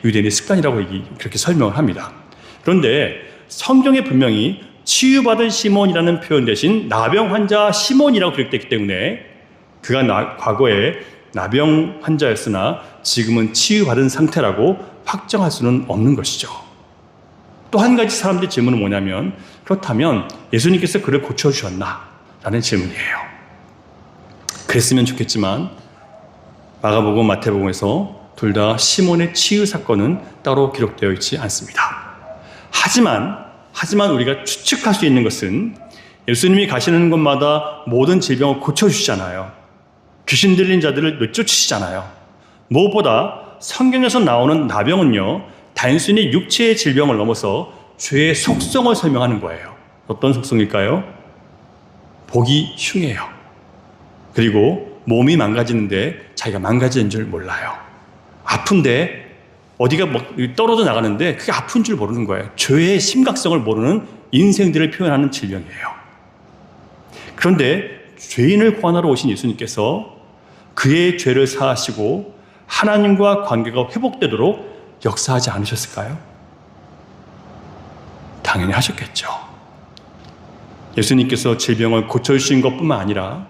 유대인의 습관이라고 그렇게 설명을 합니다. 그런데 성경에 분명히 치유받은 시몬이라는 표현 대신 나병 환자 시몬이라고 기록되기 때문에 그가 과거에 나병 환자였으나 지금은 치유받은 상태라고 확정할 수는 없는 것이죠. 또 한 가지 사람들의 질문은 뭐냐면, 그렇다면 예수님께서 그를 고쳐주셨나? 라는 질문이에요. 그랬으면 좋겠지만 마가복음, 마태복음에서 둘 다 시몬의 치유 사건은 따로 기록되어 있지 않습니다. 하지만 우리가 추측할 수 있는 것은 예수님이 가시는 곳마다 모든 질병을 고쳐주시잖아요. 귀신 들린 자들을 내쫓으시잖아요. 무엇보다 성경에서 나오는 나병은요, 단순히 육체의 질병을 넘어서 죄의 속성을 설명하는 거예요. 어떤 속성일까요? 보기 흉해요. 그리고 몸이 망가지는데 자기가 망가지는 줄 몰라요. 아픈데 어디가 떨어져 나가는데 그게 아픈 줄 모르는 거예요. 죄의 심각성을 모르는 인생들을 표현하는 질병이에요. 그런데 죄인을 구원하러 오신 예수님께서 그의 죄를 사하시고 하나님과 관계가 회복되도록 역사하지 않으셨을까요? 당연히 하셨겠죠. 예수님께서 질병을 고쳐주신 것뿐만 아니라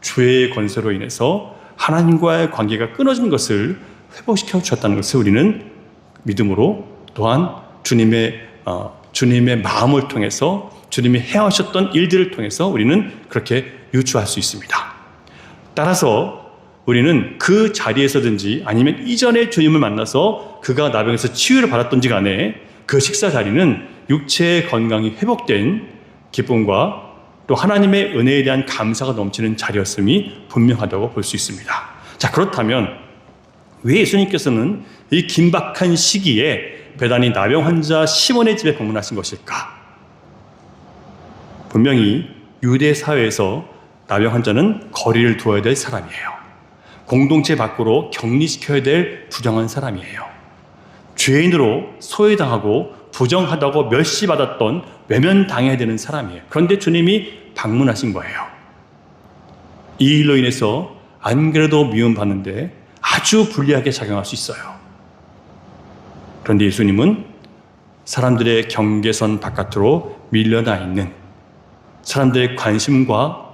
죄의 권세로 인해서 하나님과의 관계가 끊어진 것을 회복시켜 주셨다는 것을 우리는 믿음으로, 또한 주님의 마음을 통해서, 주님이 해하셨던 일들을 통해서 우리는 그렇게 유추할 수 있습니다. 따라서 우리는 그 자리에서든지 아니면 이전에 주님을 만나서 그가 나병에서 치유를 받았던지 간에 그 식사 자리는 육체의 건강이 회복된 기쁨과 또 하나님의 은혜에 대한 감사가 넘치는 자리였음이 분명하다고 볼 수 있습니다. 자, 그렇다면 왜 예수님께서는 이 긴박한 시기에 배단이 나병 환자 시몬의 집에 방문하신 것일까? 분명히 유대 사회에서 나병 환자는 거리를 두어야 될 사람이에요. 공동체 밖으로 격리시켜야 될 부정한 사람이에요. 죄인으로 소외당하고 부정하다고 멸시받았던, 외면당해야 되는 사람이에요. 그런데 주님이 방문하신 거예요. 이 일로 인해서 안 그래도 미움받는데 아주 불리하게 작용할 수 있어요. 그런데 예수님은 사람들의 경계선 바깥으로 밀려나 있는, 사람들의 관심과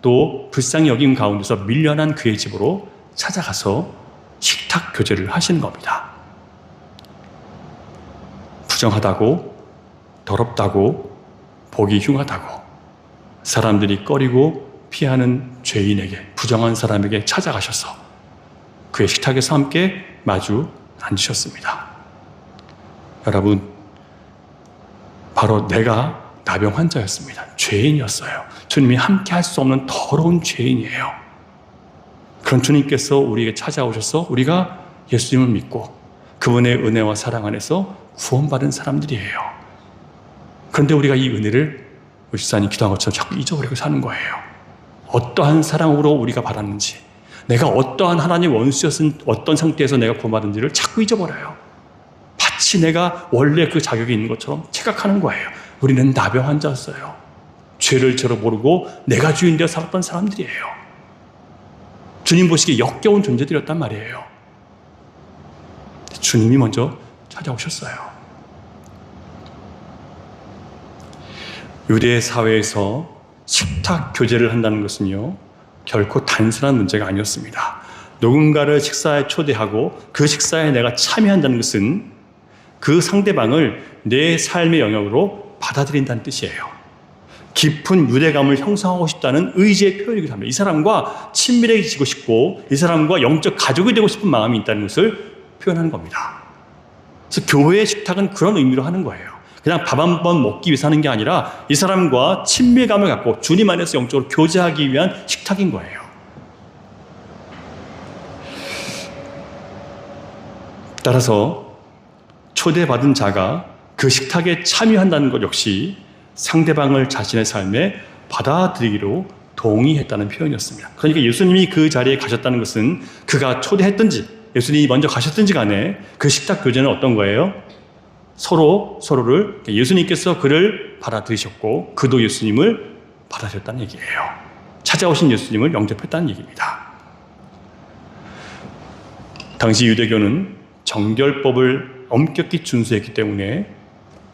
또 불쌍히 여김 가운데서 밀려난 그의 집으로 찾아가서 식탁 교제를 하시는 겁니다. 부정하다고, 더럽다고, 보기 흉하다고 사람들이 꺼리고 피하는 죄인에게, 부정한 사람에게 찾아가셔서 그의 식탁에서 함께 마주 앉으셨습니다. 여러분, 바로 내가 나병 환자였습니다. 죄인이었어요. 주님이 함께 할 수 없는 더러운 죄인이에요. 그런 주님께서 우리에게 찾아오셔서 우리가 예수님을 믿고 그분의 은혜와 사랑 안에서 구원받은 사람들이에요. 그런데 우리가 이 은혜를 우리 집사님 기도한 것처럼 자꾸 잊어버리고 사는 거예요. 어떠한 사랑으로 우리가 받았는지, 내가 어떠한 하나님 원수였은 어떤 상태에서 내가 구원받은지를 자꾸 잊어버려요. 마치 내가 원래 그 자격이 있는 것처럼 착각하는 거예요. 우리는 나병 환자였어요. 죄를 저로 모르고 내가 주인 되어 살았던 사람들이에요. 주님 보시기에 역겨운 존재들이었단 말이에요. 주님이 먼저 찾아오셨어요. 유대 사회에서 식탁 교제를 한다는 것은요, 결코 단순한 문제가 아니었습니다. 누군가를 식사에 초대하고 그 식사에 내가 참여한다는 것은 그 상대방을 내 삶의 영역으로 받아들인다는 뜻이에요. 깊은 유대감을 형성하고 싶다는 의지의 표현이기도 합니다. 이 사람과 친밀해지고 싶고 이 사람과 영적 가족이 되고 싶은 마음이 있다는 것을 표현하는 겁니다. 그래서 교회의 식탁은 그런 의미로 하는 거예요. 그냥 밥 한 번 먹기 위해서 하는 게 아니라 이 사람과 친밀감을 갖고 주님 안에서 영적으로 교제하기 위한 식탁인 거예요. 따라서 초대받은 자가 그 식탁에 참여한다는 것 역시 상대방을 자신의 삶에 받아들이기로 동의했다는 표현이었습니다. 그러니까 예수님이 그 자리에 가셨다는 것은 그가 초대했든지 예수님이 먼저 가셨든지 간에 그 식탁 교제는 어떤 거예요? 서로를, 예수님께서 그를 받아들이셨고 그도 예수님을 받아들였다는 얘기예요. 찾아오신 예수님을 영접했다는 얘기입니다. 당시 유대교는 정결법을 엄격히 준수했기 때문에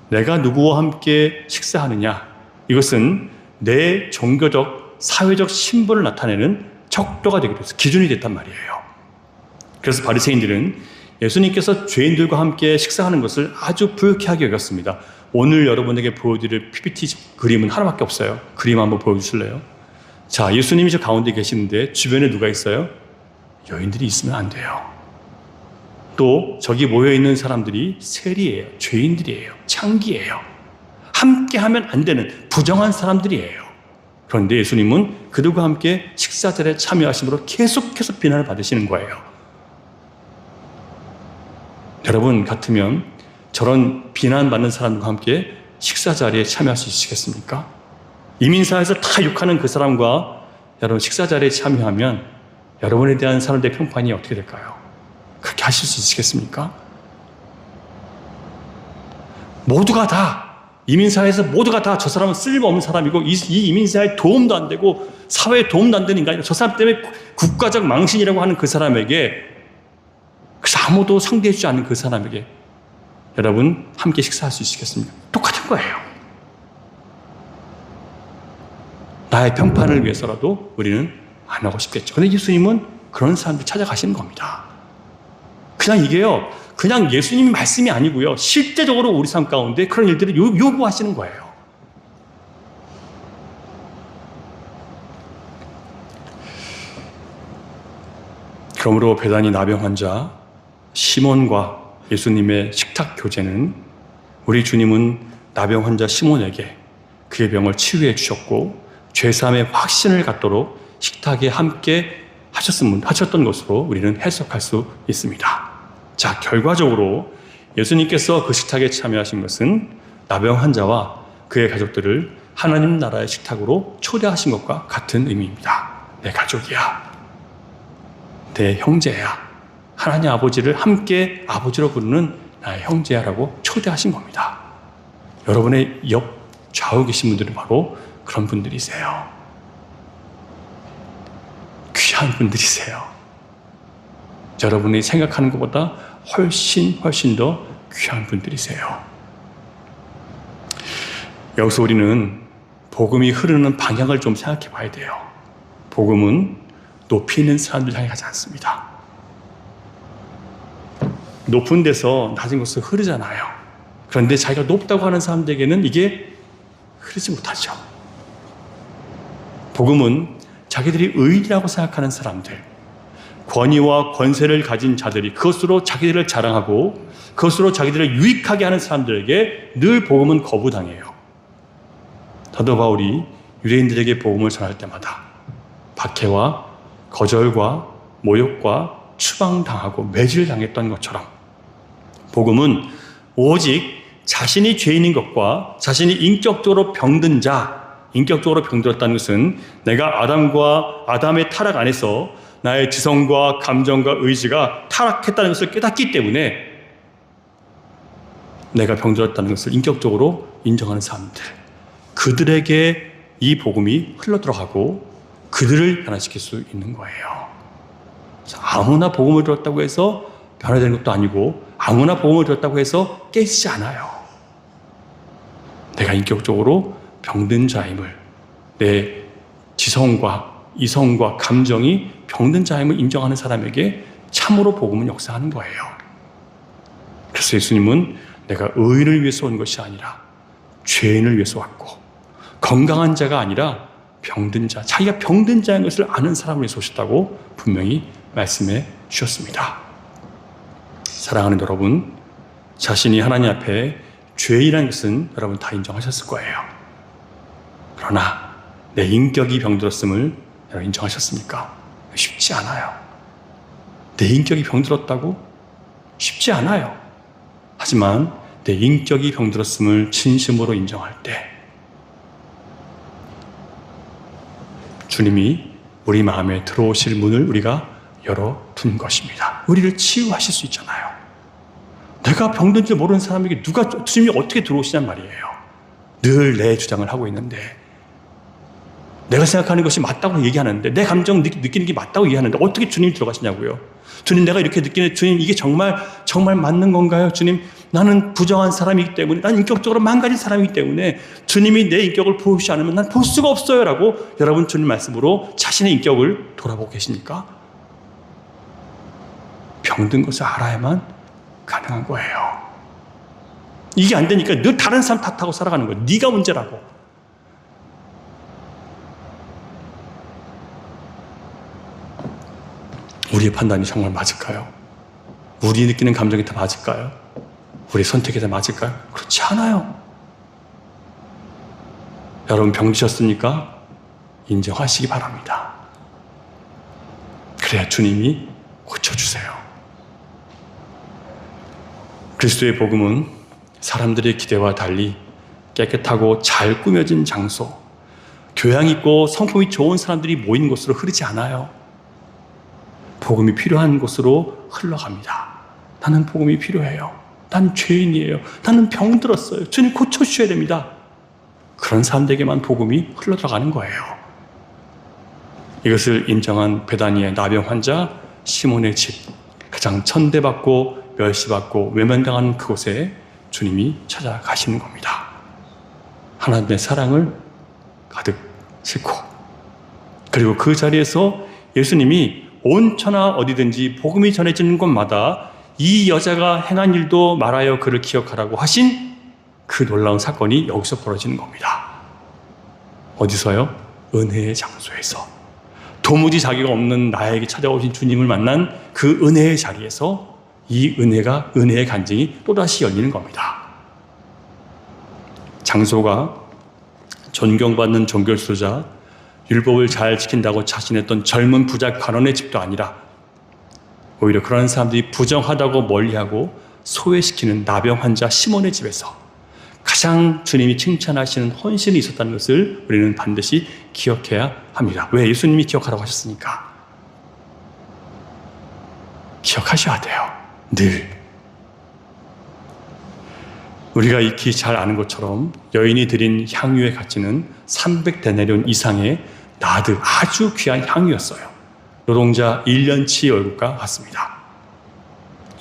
내가 누구와 함께 식사하느냐, 이것은 내 종교적, 사회적 신분을 나타내는 척도가 되게 됐어요. 기준이 됐단 말이에요. 그래서 바리새인들은 예수님께서 죄인들과 함께 식사하는 것을 아주 불쾌하게 여겼습니다. 오늘 여러분에게 보여드릴 PPT 그림은 하나밖에 없어요. 그림 한번 보여주실래요? 자, 예수님이 저 가운데 계시는데 주변에 누가 있어요? 여인들이 있으면 안 돼요. 또 저기 모여있는 사람들이 세리예요. 죄인들이에요. 창기예요. 함께하면 안 되는 부정한 사람들이에요. 그런데 예수님은 그들과 함께 식사 자리에 참여하심으로 계속해서 비난을 받으시는 거예요. 여러분 같으면 저런 비난받는 사람과 함께 식사 자리에 참여할 수 있으시겠습니까? 이민사회에서 다 욕하는 그 사람과 여러분 식사 자리에 참여하면 여러분에 대한 사람들의 평판이 어떻게 될까요? 그렇게 하실 수 있으시겠습니까? 모두가 다, 이민사회에서 모두가 다 저 사람은 쓸모없는 사람이고 이 이민사회에 도움도 안 되고 사회에 도움도 안 되는 인간이고 저 사람 때문에 국가적 망신이라고 하는 그 사람에게, 그래서 아무도 상대해주지 않는 그 사람에게 여러분 함께 식사할 수 있으시겠습니까? 똑같은 거예요. 나의 평판을 위해서라도 우리는 안 하고 싶겠죠. 그런데 예수님은 그런 사람들 찾아가시는 겁니다. 그냥 이게요, 그냥 예수님의 말씀이 아니고요, 실제적으로 우리 삶 가운데 그런 일들을 요구하시는 거예요. 그러므로 배단위 나병 환자 시몬과 예수님의 식탁 교제는, 우리 주님은 나병 환자 시몬에게 그의 병을 치유해 주셨고 죄사함의 확신을 갖도록 식탁에 함께 하셨던 것으로 우리는 해석할 수 있습니다. 자, 결과적으로 예수님께서 그 식탁에 참여하신 것은 나병 환자와 그의 가족들을 하나님 나라의 식탁으로 초대하신 것과 같은 의미입니다. 내 가족이야, 내 형제야, 하나님 아버지를 함께 아버지로 부르는 나의 형제야라고 초대하신 겁니다. 여러분의 옆 좌우 계신 분들은 바로 그런 분들이세요. 귀한 분들이세요. 여러분이 생각하는 것보다 훨씬 더 귀한 분들이세요. 여기서 우리는 복음이 흐르는 방향을 좀 생각해 봐야 돼요. 복음은 높이 있는 사람들 향해 가지 않습니다. 높은 데서 낮은 곳으로 흐르잖아요. 그런데 자기가 높다고 하는 사람들에게는 이게 흐르지 못하죠. 복음은 자기들이 의인이라고 생각하는 사람들, 권위와 권세를 가진 자들이 그것으로 자기들을 자랑하고 그것으로 자기들을 유익하게 하는 사람들에게 늘 복음은 거부당해요. 사도 바울이 유대인들에게 복음을 전할 때마다 박해와 거절과 모욕과 추방당하고 매질당했던 것처럼 복음은 오직 자신이 죄인인 것과 자신이 인격적으로 병든 자, 인격적으로 병들었다는 것은 내가 아담의 타락 안에서 나의 지성과 감정과 의지가 타락했다는 것을 깨닫기 때문에 내가 병들었다는 것을 인격적으로 인정하는 사람들, 그들에게 이 복음이 흘러들어가고 그들을 변화시킬 수 있는 거예요. 아무나 복음을 들었다고 해서 변화되는 것도 아니고 아무나 복음을 들었다고 해서 깨지지 않아요. 내가 인격적으로 병든 자임을, 내 지성과 이성과 감정이 병든 자임을 인정하는 사람에게 참으로 복음은 역사하는 거예요. 그래서 예수님은 내가 의인을 위해서 온 것이 아니라 죄인을 위해서 왔고, 건강한 자가 아니라 병든 자, 자기가 병든 자인 것을 아는 사람을 위해서 오셨다고 분명히 말씀해 주셨습니다. 사랑하는 여러분, 자신이 하나님 앞에 죄인이라는 것은 여러분 다 인정하셨을 거예요. 그러나 내 인격이 병들었음을 여러분 인정하셨습니까? 쉽지 않아요. 내 인격이 병들었다고? 쉽지 않아요. 하지만 내 인격이 병들었음을 진심으로 인정할 때 주님이 우리 마음에 들어오실 문을 우리가 열어둔 것입니다. 우리를 치유하실 수 있잖아요. 내가 병든 줄 모르는 사람에게 주님이 어떻게 들어오시냔 말이에요. 늘 내 주장을 하고 있는데 내가 생각하는 것이 맞다고 얘기하는데, 내 감정 느끼는 게 맞다고 얘기하는데 어떻게 주님이 들어가시냐고요. 주님, 내가 이렇게 느끼는데 주님, 이게 정말 맞는 건가요? 주님, 나는 부정한 사람이기 때문에, 난 인격적으로 망가진 사람이기 때문에 주님이 내 인격을 보시지 않으면 난 볼 수가 없어요 라고 여러분 주님 말씀으로 자신의 인격을 돌아보고 계십니까? 병든 것을 알아야만 가능한 거예요. 이게 안 되니까 늘 다른 사람 탓하고 살아가는 거예요. 네가 문제라고. 우리의 판단이 정말 맞을까요? 우리 느끼는 감정이 다 맞을까요? 우리 선택이 다 맞을까요? 그렇지 않아요. 여러분 병드셨습니까? 인정하시기 바랍니다. 그래야 주님이 고쳐주세요. 그리스도의 복음은 사람들의 기대와 달리 깨끗하고 잘 꾸며진 장소, 교양 있고 성품이 좋은 사람들이 모이는 곳으로 흐르지 않아요. 복음이 필요한 곳으로 흘러갑니다. 나는 복음이 필요해요. 난 죄인이에요. 나는 병들었어요. 주님 고쳐주셔야 됩니다. 그런 사람들에게만 복음이 흘러들어가는 거예요. 이것을 인정한 베다니의 나병 환자 시몬의 집, 가장 천대받고 멸시받고 외면당하는 그곳에 주님이 찾아가시는 겁니다. 하나님의 사랑을 가득 싣고, 그리고 그 자리에서 예수님이 온 천하 어디든지 복음이 전해지는 곳마다 이 여자가 행한 일도 말하여 그를 기억하라고 하신 그 놀라운 사건이 여기서 벌어지는 겁니다. 어디서요? 은혜의 장소에서. 도무지 자기가 없는 나에게 찾아오신 주님을 만난 그 은혜의 자리에서 이 은혜의 간증이 또다시 열리는 겁니다. 장소가 존경받는 종교 지도자, 율법을 잘 지킨다고 자신했던 젊은 부자 관원의 집도 아니라 오히려 그런 사람들이 부정하다고 멀리하고 소외시키는 나병 환자 시몬의 집에서 가장 주님이 칭찬하시는 헌신이 있었다는 것을 우리는 반드시 기억해야 합니다. 왜? 예수님이 기억하라고 하셨으니까. 기억하셔야 돼요. 늘. 우리가 익히 잘 아는 것처럼 여인이 드린 향유의 가치는 300데나리온 이상의 나드, 아주 귀한 향유였어요. 노동자 1년치 월급과 같습니다.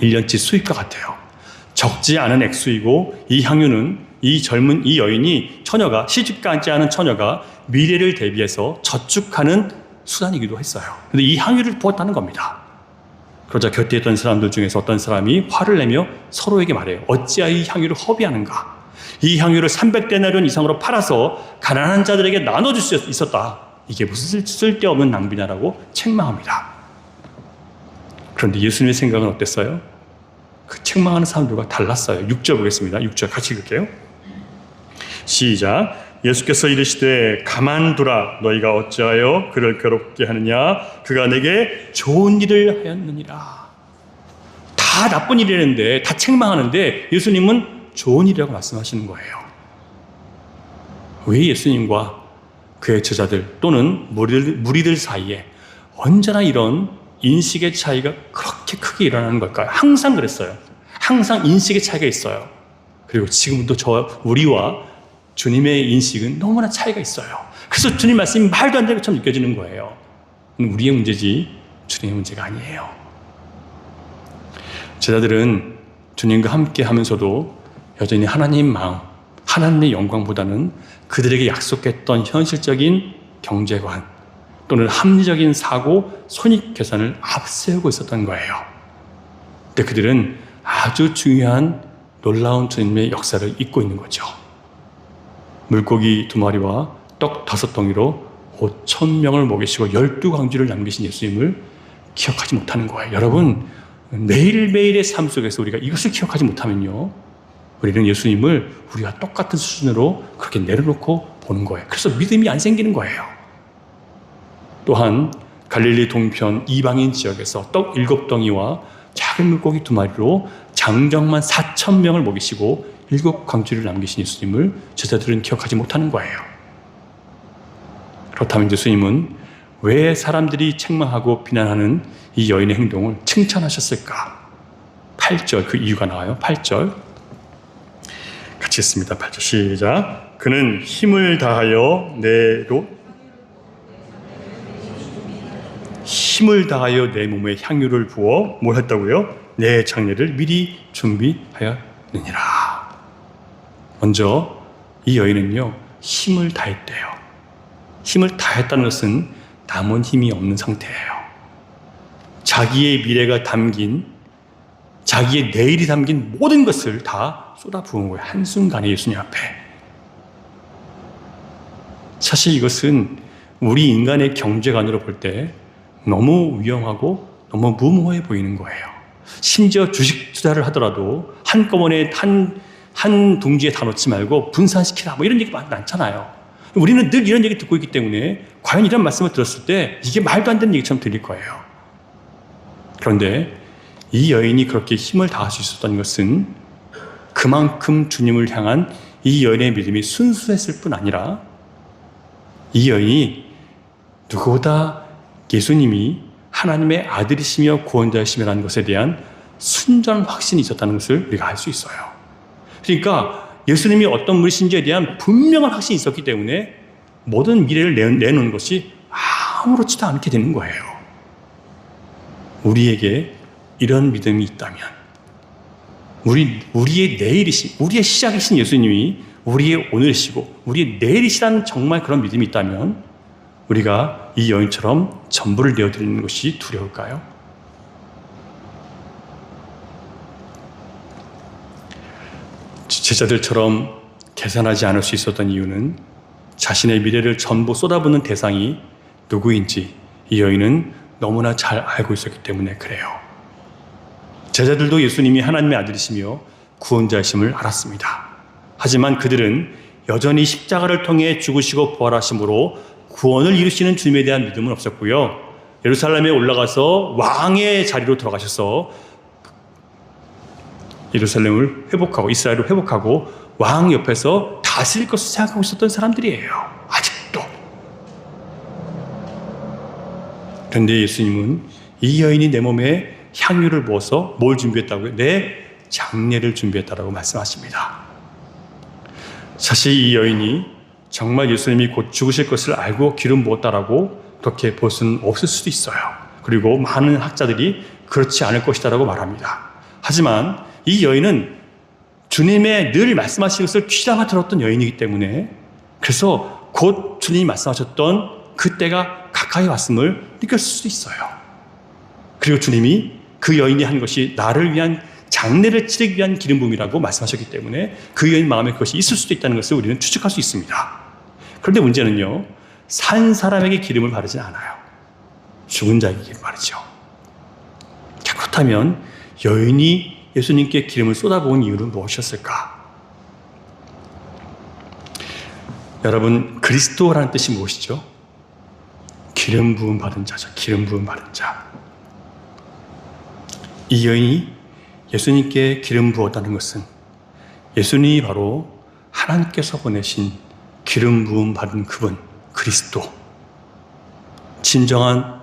1년치 수입과 같아요. 적지 않은 액수이고, 이 향유는 이 여인이 처녀가, 시집가지 않은 처녀가 미래를 대비해서 저축하는 수단이기도 했어요. 그런데 이 향유를 부었다는 겁니다. 그러자 곁에 있던 사람들 중에서 어떤 사람이 화를 내며 서로에게 말해요. 어찌하여 이 향유를 허비하는가? 이 향유를 300데나리온 이상으로 팔아서 가난한 자들에게 나눠줄 수 있었다. 이게 무슨 쓸데없는 낭비냐라고 책망합니다. 그런데 예수님의 생각은 어땠어요? 그 책망하는 사람들과 달랐어요. 6절 보겠습니다. 6절 같이 읽을게요. 시작. 예수께서 이르시되 가만두라. 너희가 어찌하여 그를 괴롭게 하느냐? 그가 내게 좋은 일을 하였느니라. 다 나쁜 일이라는데, 다 책망하는데 예수님은 좋은 일이라고 말씀하시는 거예요. 왜 예수님과 그의 제자들 또는 무리들 사이에 언제나 이런 인식의 차이가 그렇게 크게 일어나는 걸까요? 항상 그랬어요. 항상 인식의 차이가 있어요. 그리고 지금도 우리와 주님의 인식은 너무나 차이가 있어요. 그래서 주님 말씀이 말도 안 되는 것처럼 느껴지는 거예요. 우리의 문제지 주님의 문제가 아니에요. 제자들은 주님과 함께 하면서도 여전히 하나님 마음, 하나님의 영광보다는 그들에게 약속했던 현실적인 경제관 또는 합리적인 사고, 손익 계산을 앞세우고 있었던 거예요. 근데 그들은 아주 중요한 놀라운 주님의 역사를 잊고 있는 거죠. 물고기 2마리와 떡 5덩이로 5,000명을 먹이시고 12광주를 남기신 예수님을 기억하지 못하는 거예요. 여러분, 매일매일의 삶 속에서 우리가 이것을 기억하지 못하면요, 우리는 예수님을 우리와 똑같은 수준으로 그렇게 내려놓고 보는 거예요. 그래서 믿음이 안 생기는 거예요. 또한 갈릴리 동편 이방인 지역에서 떡 7덩이와 작은 물고기 2마리로 장정만 4,000명을 먹이시고 7광주를 남기신 예수님을 제자들은 기억하지 못하는 거예요. 그렇다면 예수님은 왜 사람들이 책망하고 비난하는 이 여인의 행동을 칭찬하셨을까? 8절, 그 이유가 나와요. 8절 같이 읽습니다. 8절 시작. 그는 힘을 다하여 힘을 다하여 내 몸에 향유를 부어 뭘 했다고요? 내 장례를 미리 준비하였느니라. 먼저 이 여인은요, 힘을 다했대요. 힘을 다했다는 것은 남은 힘이 없는 상태예요. 자기의 미래가 담긴, 자기의 내일이 담긴 모든 것을 다 쏟아부은 거예요. 한순간에 예수님 앞에. 사실 이것은 우리 인간의 경제관으로 볼 때 너무 위험하고 너무 무모해 보이는 거예요. 심지어 주식 투자를 하더라도 한꺼번에 한 둥지에 다 놓지 말고 분산시키라, 뭐 이런 얘기 많잖아요. 우리는 늘 이런 얘기 듣고 있기 때문에 과연 이런 말씀을 들었을 때 이게 말도 안 되는 얘기처럼 들릴 거예요. 그런데 이 여인이 그렇게 힘을 다할 수 있었던 것은 그만큼 주님을 향한 이 여인의 믿음이 순수했을 뿐 아니라 이 여인이 누구보다 예수님이 하나님의 아들이시며 구원자이시라는 것에 대한 순전한 확신이 있었다는 것을 우리가 알 수 있어요. 그러니까 예수님이 어떤 분이신지에 대한 분명한 확신이 있었기 때문에 모든 미래를 내놓는 것이 아무렇지도 않게 되는 거예요. 우리에게 이런 믿음이 있다면, 우리의 내일이신, 우리의 시작이신 예수님이 우리의 오늘이시고 우리의 내일이시라는 정말 그런 믿음이 있다면 우리가 이 여인처럼 전부를 내어드리는 것이 두려울까요? 제자들처럼 계산하지 않을 수 있었던 이유는 자신의 미래를 전부 쏟아붓는 대상이 누구인지 이 여인은 너무나 잘 알고 있었기 때문에 그래요. 제자들도 예수님이 하나님의 아들이시며 구원자이심을 알았습니다. 하지만 그들은 여전히 십자가를 통해 죽으시고 부활하심으로 구원을 이루시는 주님에 대한 믿음은 없었고요. 예루살렘에 올라가서 왕의 자리로 들어가셔서 예루살렘을 회복하고 이스라엘을 회복하고 왕 옆에서 다스릴 것을 생각하고 있었던 사람들이에요. 아직도. 그런데 예수님은 이 여인이 내 몸에 향유를 부어서 뭘 준비했다고요? 내 장례를 준비했다라고 말씀하십니다. 사실 이 여인이 정말 예수님이 곧 죽으실 것을 알고 기름 부었다라고 그렇게 볼 수는 없을 수도 있어요. 그리고 많은 학자들이 그렇지 않을 것이다라고 말합니다. 하지만 이 여인은 주님의 늘 말씀하신 것을 귀담아 들었던 여인이기 때문에 그래서 곧 주님이 말씀하셨던 그때가 가까이 왔음을 느꼈을 수도 있어요. 그리고 주님이 그 여인이 한 것이 나를 위한 장례를 치르기 위한 기름 부음이라고 말씀하셨기 때문에 그 여인 마음에 그것이 있을 수도 있다는 것을 우리는 추측할 수 있습니다. 그런데 문제는요, 산 사람에게 기름을 바르지 않아요. 죽은 자에게 바르죠. 그렇다면 여인이 예수님께 기름을 쏟아부은 이유는 무엇이었을까? 여러분, 그리스도라는 뜻이 무엇이죠? 기름 부음 받은 자죠. 기름 부음 받은 자. 이 여인이 예수님께 기름 부었다는 것은 예수님이 바로 하나님께서 보내신 기름 부음 받은 그분, 그리스도. 진정한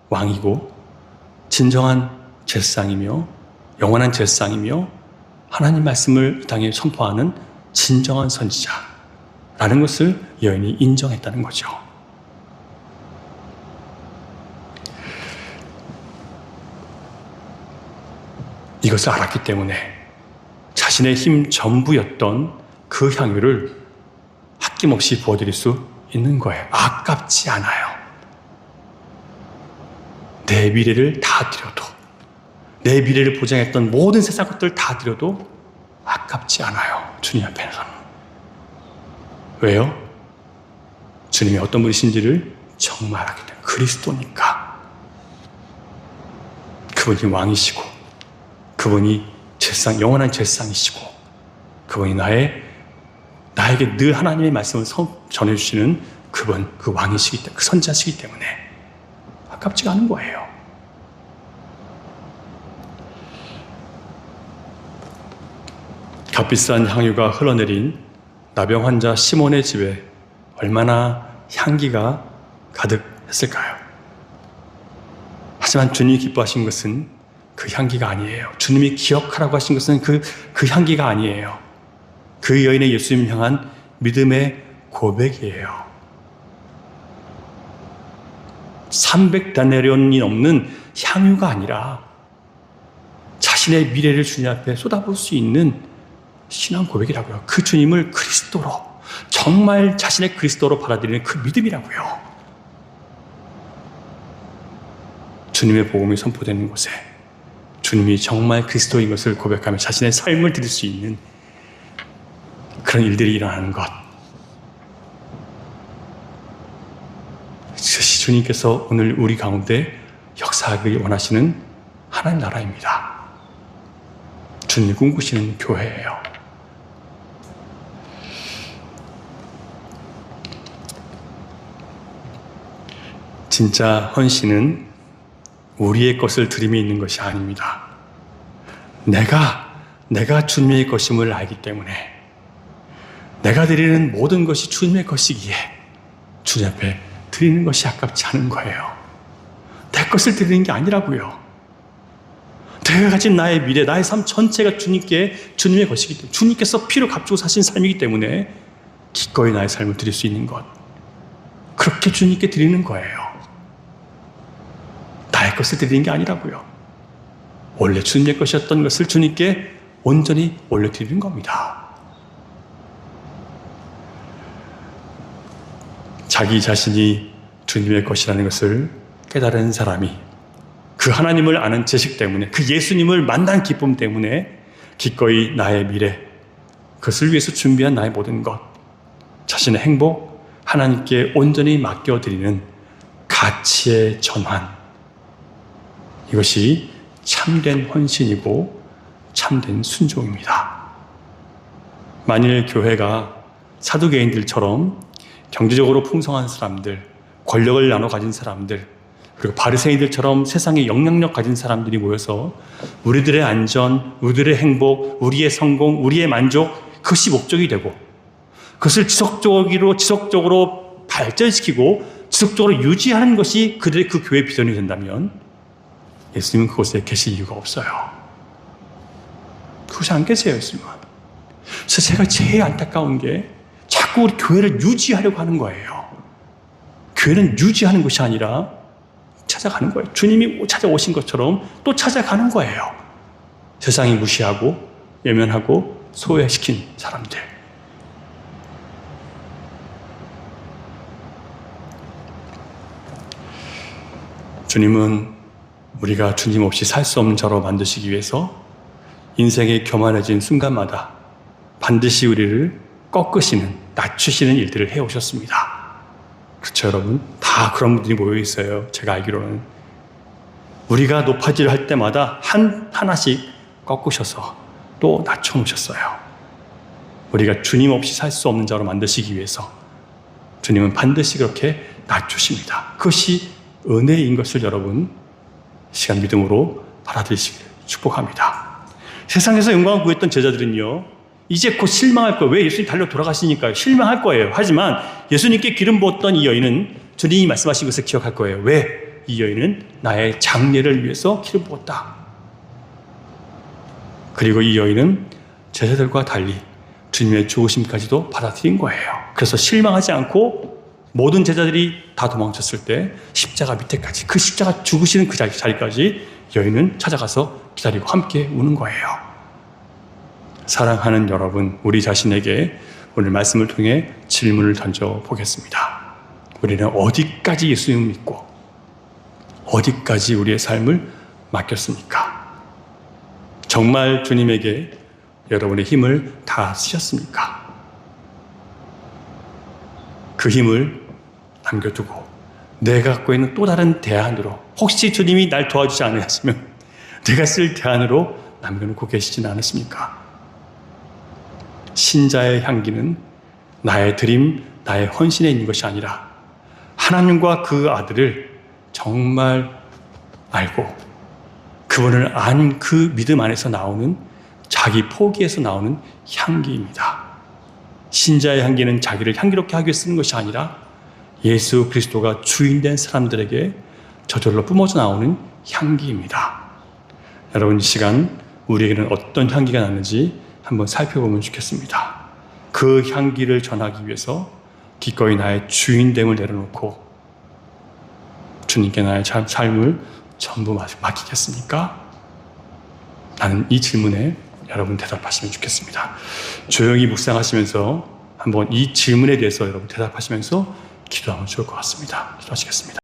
왕이고 진정한 제사장이며 영원한 제사장이며 하나님 말씀을 이 땅에 선포하는 진정한 선지자라는 것을 여인이 인정했다는 거죠. 이것을 알았기 때문에 자신의 힘 전부였던 그 향유를 아낌없이 부어드릴 수 있는 거예요. 아깝지 않아요. 내 미래를 다 드려도, 내 미래를 보장했던 모든 세상 것들 다 드려도 아깝지 않아요. 주님 앞에서는. 왜요? 주님이 어떤 분이신지를 정말 알기 때문에. 그리스도니까. 그분이 왕이시고 그분이 제사장, 영원한 제사장이시고 그분이 나에게 늘 하나님의 말씀을 전해주시는 그분, 그 왕이시기 때문에, 그 선지자시기 때문에 아깝지가 않은 거예요. 값비싼 향유가 흘러내린 나병 환자 시몬의 집에 얼마나 향기가 가득했을까요? 하지만 주님이 기뻐하신 것은 그 향기가 아니에요. 주님이 기억하라고 하신 것은 그 향기가 아니에요. 그 여인의 예수님을 향한 믿음의 고백이에요. 300다네리온이 넘는 향유가 아니라 자신의 미래를 주님 앞에 쏟아부을 수 있는 신앙 고백이라고요. 그 주님을 그리스도로, 정말 자신의 그리스도로 받아들이는 그 믿음이라고요. 주님의 복음이 선포되는 곳에 주님이 정말 그리스도인 것을 고백하며 자신의 삶을 드릴 수 있는 그런 일들이 일어나는 것. 그것이 주님께서 오늘 우리 가운데 역사하기 원하시는 하나님 나라입니다. 주님이 꿈꾸시는 교회예요. 진짜 헌신은 우리의 것을 드림이 있는 것이 아닙니다. 내가 주님의 것임을 알기 때문에 내가 드리는 모든 것이 주님의 것이기에 주님 앞에 드리는 것이 아깝지 않은 거예요. 내 것을 드리는 게 아니라고요. 내가 가진 나의 미래, 나의 삶 전체가 주님의 것이기 때문에, 주님께서 피로 값주고 사신 삶이기 때문에 기꺼이 나의 삶을 드릴 수 있는 것, 그렇게 주님께 드리는 거예요. 나의 것을 드리는 게 아니라고요. 원래 주님의 것이었던 것을 주님께 온전히 올려드리는 겁니다. 자기 자신이 주님의 것이라는 것을 깨달은 사람이 그 하나님을 아는 지식 때문에, 그 예수님을 만난 기쁨 때문에 기꺼이 나의 미래, 그것을 위해서 준비한 나의 모든 것, 자신의 행복, 하나님께 온전히 맡겨드리는 가치의 전환, 이것이 참된 헌신이고 참된 순종입니다. 만일 교회가 사두개인들처럼 경제적으로 풍성한 사람들, 권력을 나눠 가진 사람들, 그리고 바리새인들처럼 세상에 영향력 가진 사람들이 모여서 우리들의 안전, 우리들의 행복, 우리의 성공, 우리의 만족, 그것이 목적이 되고 그것을 지속적으로 발전시키고 지속적으로 유지하는 것이 그들의 그 교회 비전이 된다면 예수님은 그곳에 계실 이유가 없어요. 그곳에 안 계세요, 예수님은. 그래서 제가 제일 안타까운 게 자꾸 우리 교회를 유지하려고 하는 거예요. 교회는 유지하는 것이 아니라 찾아가는 거예요. 주님이 찾아오신 것처럼 또 찾아가는 거예요. 세상이 무시하고 외면하고 소외시킨 사람들. 주님은 우리가 주님 없이 살 수 없는 자로 만드시기 위해서 인생의 교만해진 순간마다 반드시 우리를 꺾으시는, 낮추시는 일들을 해오셨습니다. 그렇죠, 여러분? 다 그런 분들이 모여 있어요. 제가 알기로는. 우리가 높아지려 할 때마다 하나씩 꺾으셔서 또 낮춰놓으셨어요. 우리가 주님 없이 살 수 없는 자로 만드시기 위해서 주님은 반드시 그렇게 낮추십니다. 그것이 은혜인 것을 여러분 시간 믿음으로 받아들이시길 축복합니다. 세상에서 영광을 구했던 제자들은요, 이제 곧 실망할 거예요. 왜? 예수님 달려 돌아가시니까요. 실망할 거예요. 하지만 예수님께 기름 부었던 이 여인은 주님이 말씀하신 것을 기억할 거예요. 왜? 이 여인은 나의 장례를 위해서 기름 부었다. 그리고 이 여인은 제자들과 달리 주님의 죽으심까지도 받아들인 거예요. 그래서 실망하지 않고 모든 제자들이 다 도망쳤을 때 십자가 밑에까지, 그 십자가 죽으시는 그 자리까지 여인은 찾아가서 기다리고 함께 우는 거예요. 사랑하는 여러분, 우리 자신에게 오늘 말씀을 통해 질문을 던져보겠습니다. 우리는 어디까지 예수님을 믿고 어디까지 우리의 삶을 맡겼습니까? 정말 주님에게 여러분의 힘을 다 쓰셨습니까? 그 힘을 남겨두고 내가 갖고 있는 또 다른 대안으로, 혹시 주님이 날 도와주지 않으시면 내가 쓸 대안으로 남겨놓고 계시지는 않으십니까? 신자의 향기는 나의 드림, 나의 헌신에 있는 것이 아니라 하나님과 그 아들을 정말 알고 그분을 안 그 믿음 안에서 나오는, 자기 포기에서 나오는 향기입니다. 신자의 향기는 자기를 향기롭게 하기 위해 쓰는 것이 아니라 예수 그리스도가 주인된 사람들에게 저절로 뿜어져 나오는 향기입니다. 여러분, 이 시간 우리에게는 어떤 향기가 나는지 한번 살펴보면 좋겠습니다. 그 향기를 전하기 위해서 기꺼이 나의 주인됨을 내려놓고 주님께 나의 삶을 전부 맡기겠습니까? 나는 이 질문에 여러분 대답하시면 좋겠습니다. 조용히 묵상하시면서 한번 이 질문에 대해서 여러분 대답하시면서 기도하면 좋을 것 같습니다. 기도하시겠습니다.